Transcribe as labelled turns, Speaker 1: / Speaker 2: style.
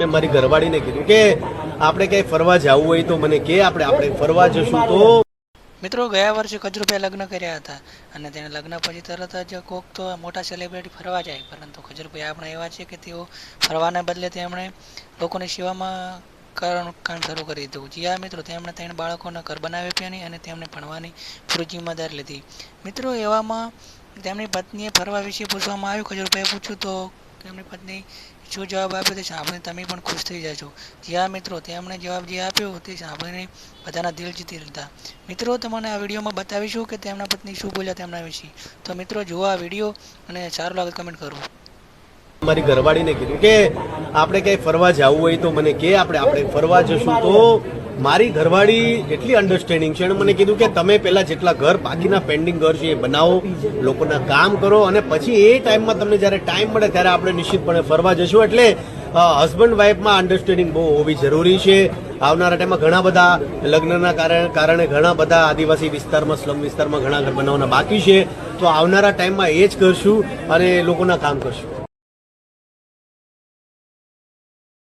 Speaker 1: મેં મારી ઘરવાળીને કીધું કે આપણે ક્યાંય ફરવા જવું હોય તો મને કે આપણે ફરવા જશું તો
Speaker 2: મિત્રો ગયા વર્ષે ખજૂરભાઈ લગ્ન કર્યા હતા અને તેને લગ્ન પછી તરત જ કોક તો મોટા સેલિબ્રિટી ફરવા જાય, પરંતુ ખજૂરભાઈ આપણા એવા છે કે તેઓ ફરવાને બદલે તેમણે લોકોની સેવામાં કામ શરૂ કરી દીધું. જી હા મિત્રો, તેમણે 3 બાળકોના ઘર બનાવી આપ્યા અને તેમને ભણવાની પૂરી જિમ્મેદારી લીધી. મિત્રો એવામાં તેમની પત્નીએ ફરવા વિશે પૂછવામાં આવ્યું, ખજૂરભાઈએ પૂછ્યું તો તેમની પત્ની શું જવાબ આપ્યો તે સાંભળીને તમે પણ ખુશ થઈ જશો. જી હા મિત્રો, તેમણે જવાબ જે આપ્યો તે સાંભળીને બધાના દિલ જીતી લીધા. મિત્રો તમને આ વિડીયોમાં બતાવીશું કે તેમના પત્ની શું બોલ્યા તેમના વિશે. તો મિત્રો જુઓ આ વિડીયો અને સારું લાગે કમેન્ટ કરવું.
Speaker 1: મારી ઘરવાળીને કીધું કે આપણે ક્યાંય ફરવા જવું હોય તો મને કે આપણે ફરવા જશું તો મારી ઘરવાળી એટલી અન્ડરસ્ટેન્ડિંગ છે. એણે મને કીધું કે તમે પહેલાં જેટલા ઘર બાકીના પેન્ડિંગ ઘર છે એ બનાવો, લોકોના કામ કરો અને પછી એ ટાઈમમાં તમને જ્યારે ટાઈમ મળે ત્યારે આપણે નિશ્ચિતપણે ફરવા જશું. એટલે હસબન્ડ વાઈફમાં અન્ડરસ્ટેન્ડિંગ બહુ હોવી જરૂરી છે. આવનારા ટાઈમમાં ઘણા બધા લગ્નના કારણે ઘણા બધા આદિવાસી વિસ્તારમાં, સ્લમ વિસ્તારમાં ઘણા ઘર બનાવવાના બાકી છે. તો આવનારા ટાઈમમાં એ જ કરશું અને લોકોના કામ કરશું.